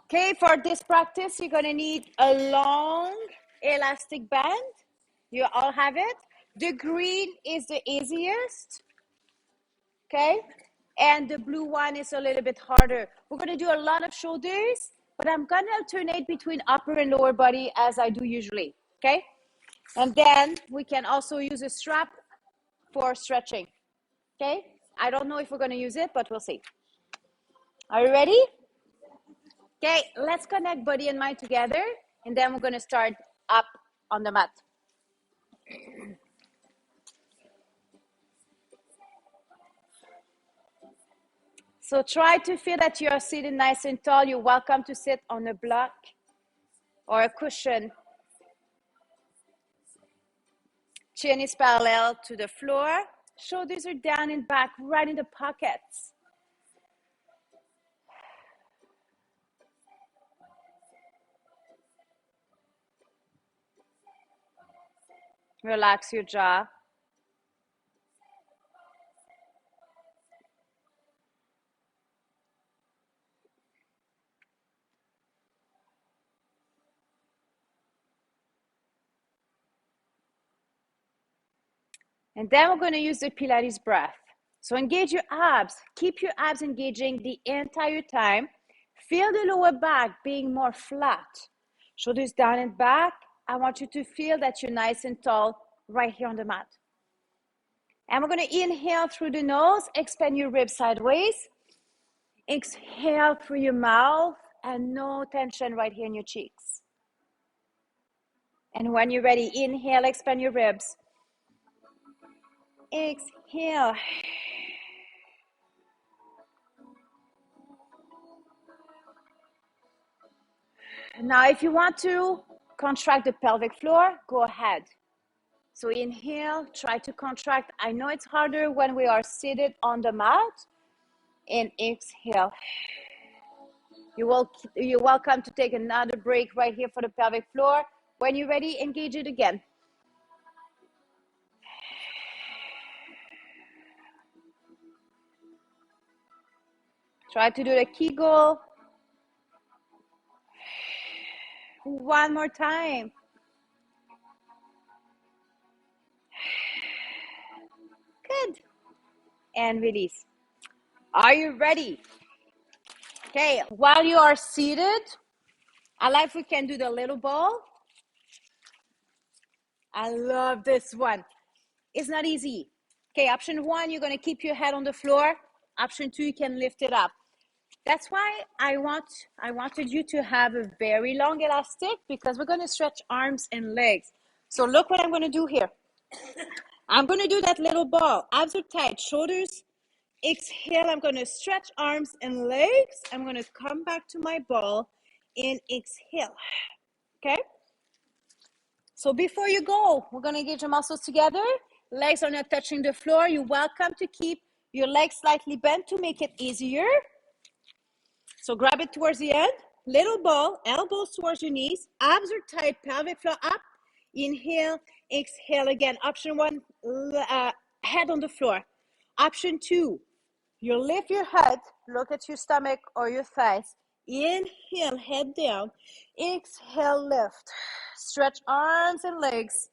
Okay, for this practice, you're gonna need a long elastic band. You all have it. The green is the easiest, okay? And the blue one is a little bit harder. We're gonna do a lot of shoulders, but I'm gonna alternate between upper and lower body as I do usually, okay? And then we can also use a strap for stretching, okay? I don't know if we're gonna use it, but we'll see. Are you ready? Okay, let's connect body and mind together, and then we're gonna start up on the mat. So try to feel that you are sitting nice and tall. You're welcome to sit on a block or a cushion. Chin is parallel to the floor. Shoulders are down and back, right in the pockets. Relax your jaw. And then we're going to use the Pilates breath. So engage your abs. Keep your abs engaging the entire time. Feel the lower back being more flat. Shoulders down and back. I want you to feel that you're nice and tall right here on the mat. And we're going to inhale through the nose. Expand your ribs sideways. Exhale through your mouth and no tension right here in your cheeks. And when you're ready, inhale, expand your ribs. Exhale. Now, if you want to contract the pelvic floor, go ahead. So inhale, try to contract. I know it's harder when we are seated on the mat. And exhale. You're welcome to take another break right here for the pelvic floor. When you're ready, engage it again. Try to do the Kegel. One more time. Good. And release. Are you ready? Okay, while you are seated, I like if we can do the little ball. I love this one. It's not easy. Okay, option one, you're gonna keep your head on the floor. Option two, you can lift it up. That's why I wanted you to have a very long elastic, because we're gonna stretch arms and legs. So look what I'm gonna do here. I'm gonna do that little ball. Abs are tight, shoulders. Exhale, I'm gonna stretch arms and legs. I'm gonna come back to my ball and exhale, okay? So before you go, we're gonna engage your muscles together. Legs are not touching the floor. You're welcome to keep your legs slightly bent to make it easier. So grab it towards the end. Little ball, elbows towards your knees. Abs are tight, pelvic floor up. Inhale, exhale again. Option one, head on the floor. Option two, you lift your head, look at your stomach or your thighs. Inhale, head down. Exhale, lift. Stretch arms and legs.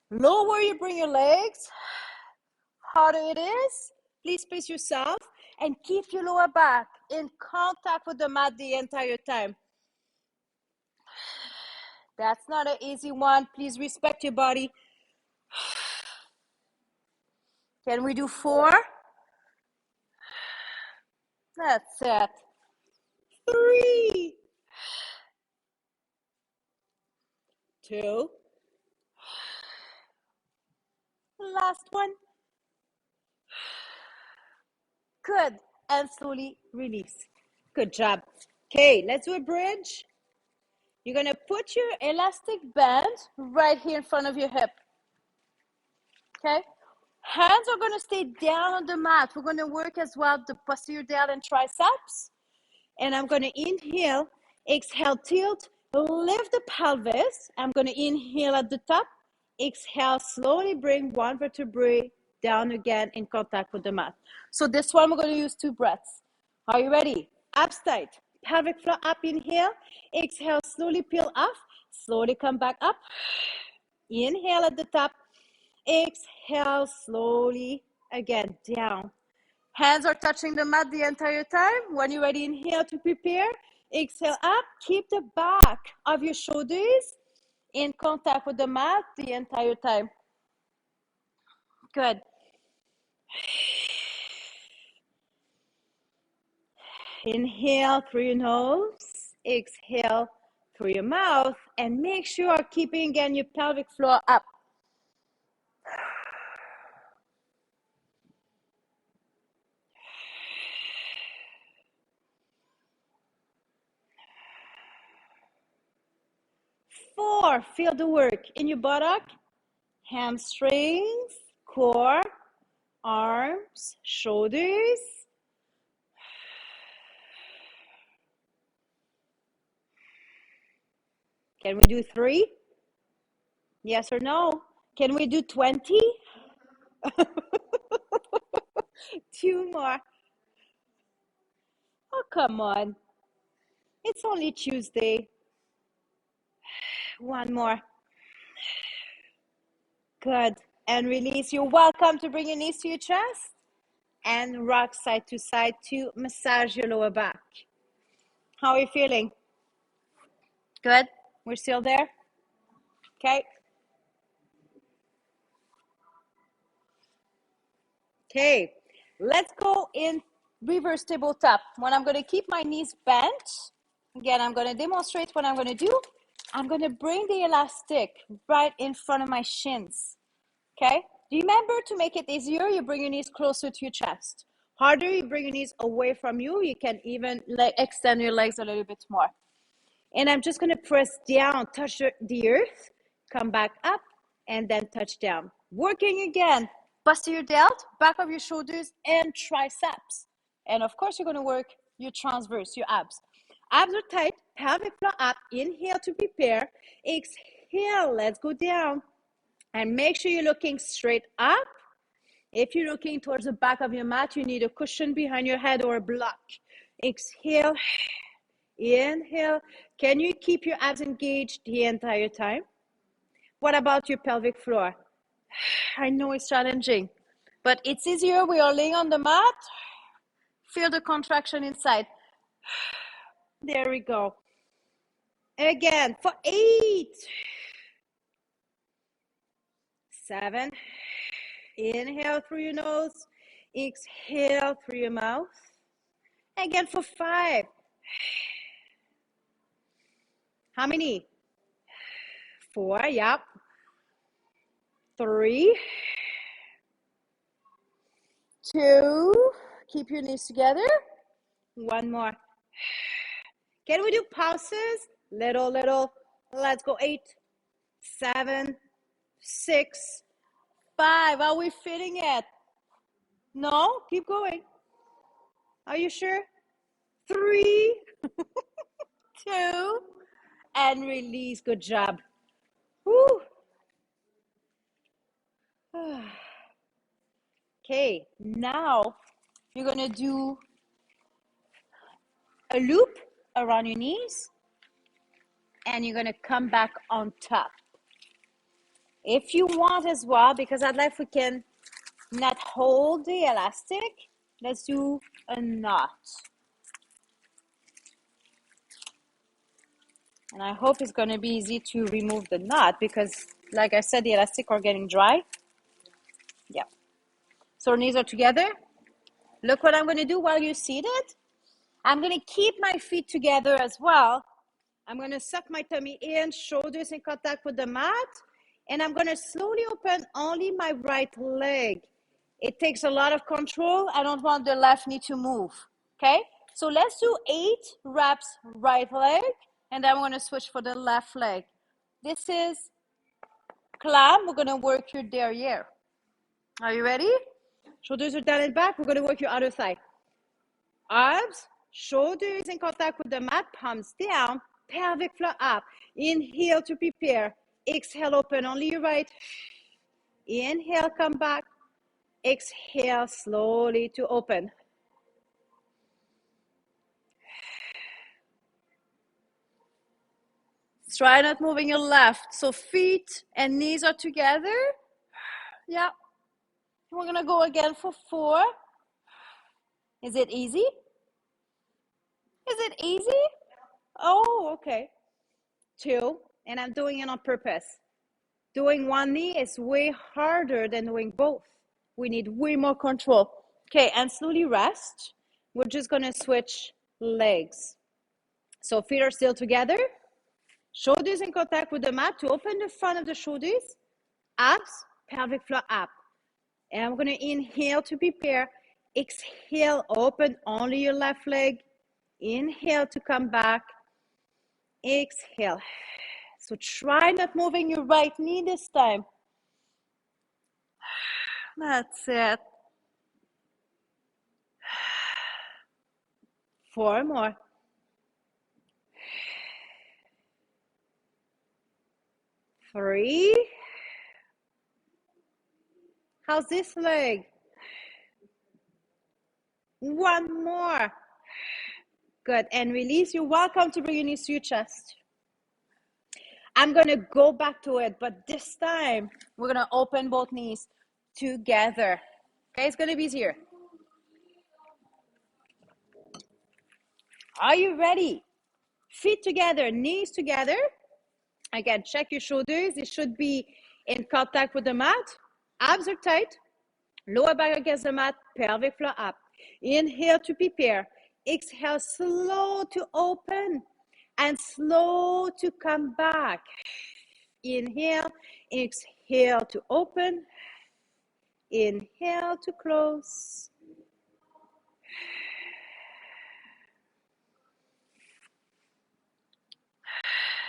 Lower you bring your legs. Harder it is. Please pace yourself and keep your lower back in contact with the mat the entire time. That's not an easy one. Please respect your body. Can we do 4? That's it. 3, 2. Last one. Good. And slowly release. Good job. Okay, let's do a bridge. You're going to put your elastic band right here in front of your hip. Okay? Hands are going to stay down on the mat. We're going to work as well the posterior delt and triceps. And I'm going to inhale, exhale, tilt, lift the pelvis. I'm going to inhale at the top. Exhale, slowly bring one vertebrae down again in contact with the mat. So this one, we're going to use 2 breaths. Are you ready? Abs tight. pelvic floor up, inhale. Exhale, slowly peel off. Slowly come back up. Inhale at the top. Exhale, slowly again, down. Hands are touching the mat the entire time. When you're ready, inhale to prepare. Exhale up. Keep the back of your shoulders in contact with the mat the entire time. Good. Inhale through your nose. Exhale through your mouth. And make sure you're keeping again your pelvic floor up. Four, feel the work in your buttock, hamstrings, core, arms, shoulders. Can we do 3? Yes or no? Can we do 20? 2 more. Oh, come on. It's only Tuesday. 1 more. Good. And release. You're welcome to bring your knees to your chest and rock side to side to massage your lower back. How are you feeling? Good? We're still there? Okay. Okay. Let's go in reverse tabletop. When I'm going to keep my knees bent, again, I'm going to demonstrate what I'm going to do. I'm going to bring the elastic right in front of my shins. Okay? Remember, to make it easier, you bring your knees closer to your chest. Harder, you bring your knees away from you. You can even extend your legs a little bit more. And I'm just going to press down, touch the earth, come back up, and then touch down. Working again, posterior delt, back of your shoulders, and triceps. And of course, you're going to work your transverse, your abs. Abs are tight, pelvic floor up. Inhale to prepare. Exhale, let's go down. And make sure you're looking straight up. If you're looking towards the back of your mat, you need a cushion behind your head or a block. Exhale. Inhale. Can you keep your abs engaged the entire time? What about your pelvic floor? I know it's challenging, but it's easier. We are laying on the mat. Feel the contraction inside. There we go. Again, for 8, 7. Inhale through your nose. Exhale through your mouth. Again for 5. How many? 4, yep. 3, 2, keep your knees together. 1 more. Can we do pauses? Little. Let's go. 8, 7, 6, 5. Are we feeling it? No? Keep going. Are you sure? 3, 2, and release. Good job. Woo. Okay, now you're going to do a loop around your knees, and you're going to come back on top. If you want as well, because I'd like if we can not hold the elastic, let's do a knot. And I hope it's going to be easy to remove the knot because, like I said, the elastic are getting dry. Yeah. So knees are together. Look what I'm going to do while you're seated. I'm going to keep my feet together as well. I'm going to suck my tummy in, shoulders in contact with the mat. And I'm going to slowly open only my right leg. It takes a lot of control. I don't want the left knee to move. Okay? So let's do 8 reps right leg. And then I'm going to switch for the left leg. This is Clam. We're going to work your derriere. Are you ready? Shoulders are down and back. We're going to work your other side. Arms, shoulders in contact with the mat, palms down, pelvic floor up. Inhale to prepare. Exhale, open only your right. Inhale, come back. Exhale, slowly to open. Try not moving your left. So feet and knees are together. Yeah. We're going to go again for 4. Is it easy? Is it easy? Oh, okay. 2. And I'm doing it on purpose. Doing one knee is way harder than doing both. We need way more control. Okay, and slowly rest. We're just going to switch legs. So feet are still together. Shoulders in contact with the mat to open the front of the shoulders. Abs, pelvic floor up. And I'm going to inhale to prepare. Exhale, open only your left leg. Inhale to come back. Exhale. So try not moving your right knee this time. That's it. 4 more. 3. How's this leg? 1 more. Good. And release. You're welcome to bring your knees to your chest. I'm going to go back to it, but this time we're going to open both knees together. Okay, it's going to be easier. Are you ready? Feet together, knees together. Again, check your shoulders. It should be in contact with the mat. Abs are tight. Lower back against the mat, pelvic floor up. Inhale to prepare. Exhale, slow to open and slow to come back. Inhale, exhale to open. Inhale to close.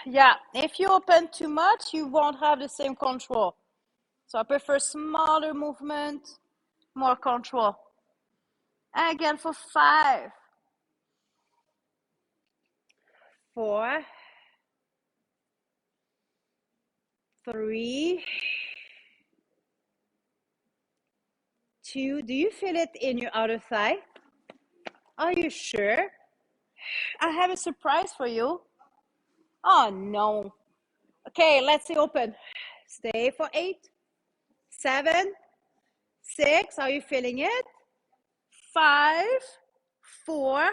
Yeah, if you open too much, you won't have the same control. So I prefer smaller movement, more control. And again for 5, 4, 3, 2. Do you feel it in your outer thigh? Are you sure? I have a surprise for you. Oh no. Okay, let's stay open. Stay for 8, 7, 6. Are you feeling it? 5, 4,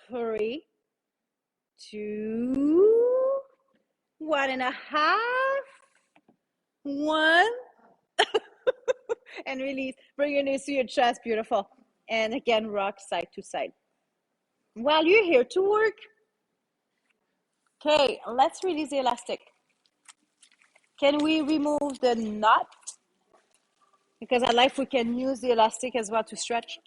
3, 2, 1.5, 1. And release. Bring your knees to your chest. Beautiful. And again, rock side to side. While you're here to work. Okay, let's release the elastic. Can we remove the knot? Because I like we can use the elastic as well to stretch.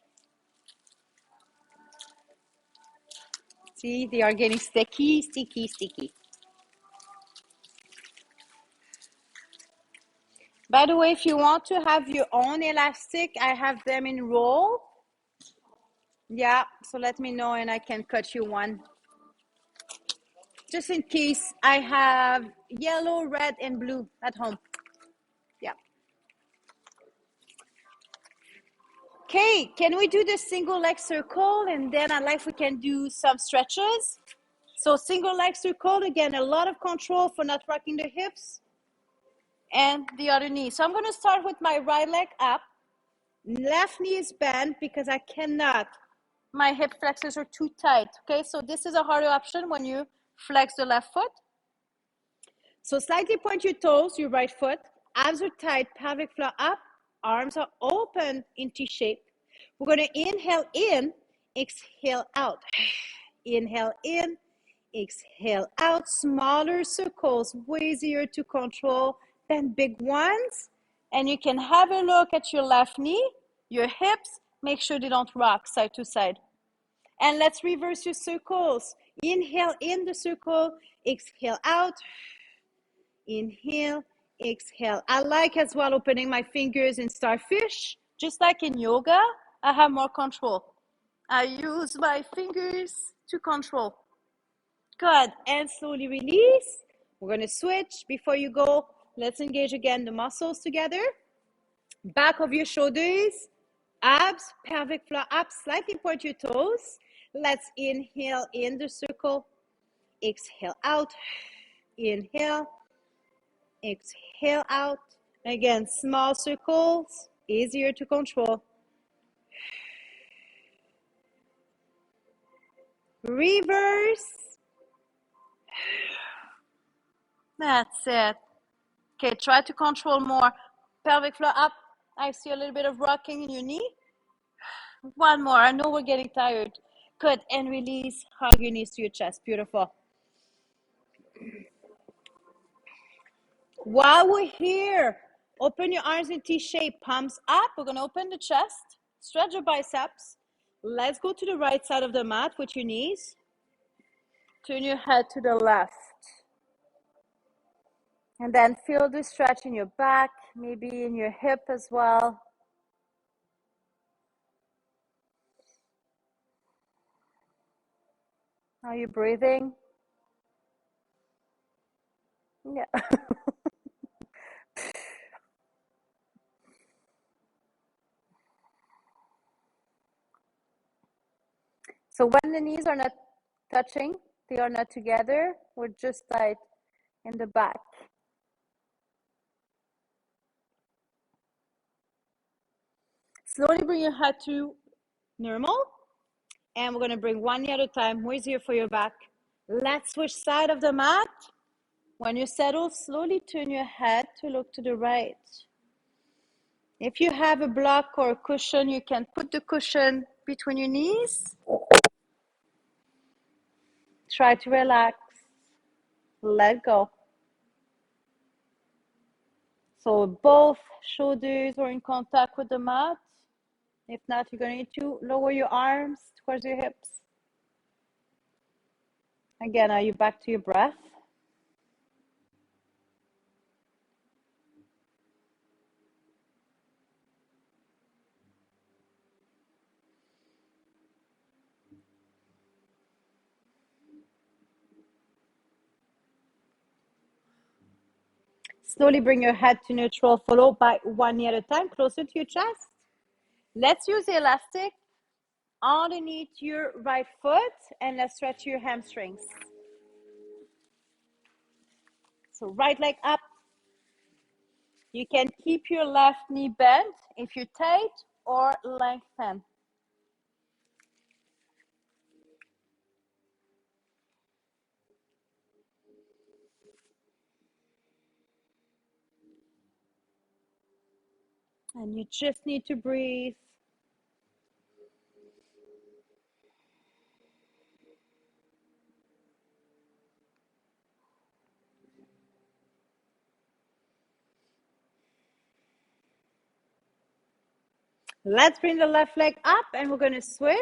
See, they are getting sticky, sticky, sticky. By the way, if you want to have your own elastic, I have them in roll. Yeah, so let me know and I can cut you one. Just in case, I have yellow, red, and blue at home. Yeah. Okay, can we do the single leg circle? And then I'd like we can do some stretches. So single leg circle, again, a lot of control for not rocking the hips. And the other knee. So I'm going to start with my right leg up. Left knee is bent because I cannot. My hip flexors are too tight. Okay, so this is a harder option when you flex the left foot. So slightly point your toes, your right foot. Abs are tight, pelvic floor up. Arms are open in T-shape. We're going to inhale in, exhale out. Inhale in, exhale out. Smaller circles, way easier to control than big ones. And you can have a look at your left knee, your hips. Make sure they don't rock side to side. And let's reverse your circles. Inhale in the circle, exhale out. Inhale, exhale. I like as well opening my fingers in starfish. Just like in yoga, I have more control. I use my fingers to control. Good. And slowly release. We're going to switch. Before you go, let's engage again the muscles together. Back of your shoulders, abs, pelvic floor up. Slightly point your toes. Let's inhale in the circle. Exhale out. Inhale, exhale out. Again, small circles, easier to control. Reverse. That's it. Okay, try to control more. Pelvic floor up. I see a little bit of rocking in your knee. One more. I know we're getting tired. Good. And release. Hug your knees to your chest. Beautiful. While we're here, open your arms in T shape. Palms up. We're going to open the chest. Stretch your biceps. Let's go to the right side of the mat with your knees. Turn your head to the left. And then feel the stretch in your back, maybe in your hip as well. Are you breathing? Yeah. So when the knees are not touching, they are not together, we're just tight in the back. Slowly bring your head to normal. And we're going to bring one knee at a time. More easier for your back. Let's switch side of the mat. When you settle, slowly turn your head to look to the right. If you have a block or a cushion, you can put the cushion between your knees. Try to relax. Let go. So both shoulders are in contact with the mat. If not, you're going to need to lower your arms towards your hips. Again, are you back to your breath? Slowly bring your head to neutral, followed by one knee at a time, closer to your chest. Let's use the elastic underneath your right foot, and let's stretch your hamstrings. So right leg up. You can keep your left knee bent if you're tight, or lengthen. And you just need to breathe. Let's bring the left leg up, and we're going to switch.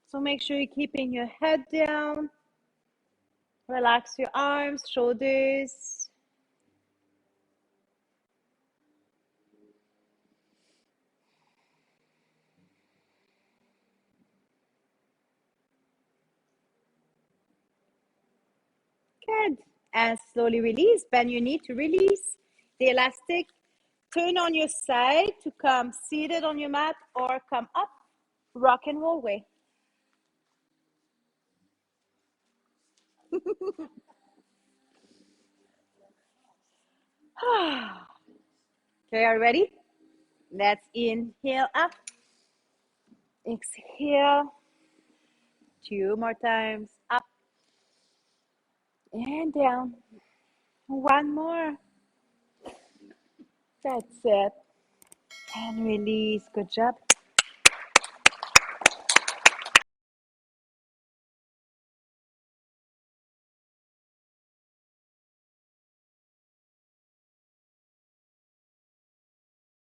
So make sure you're keeping your head down. Relax your arms, shoulders. Good. And slowly release. Bend your knee to release the elastic. Turn on your side to come seated on your mat or come up. Rock and roll way. Okay, are you ready? Let's inhale up. Exhale. 2 more times. Up and down. One more. That's it. And release. Good job.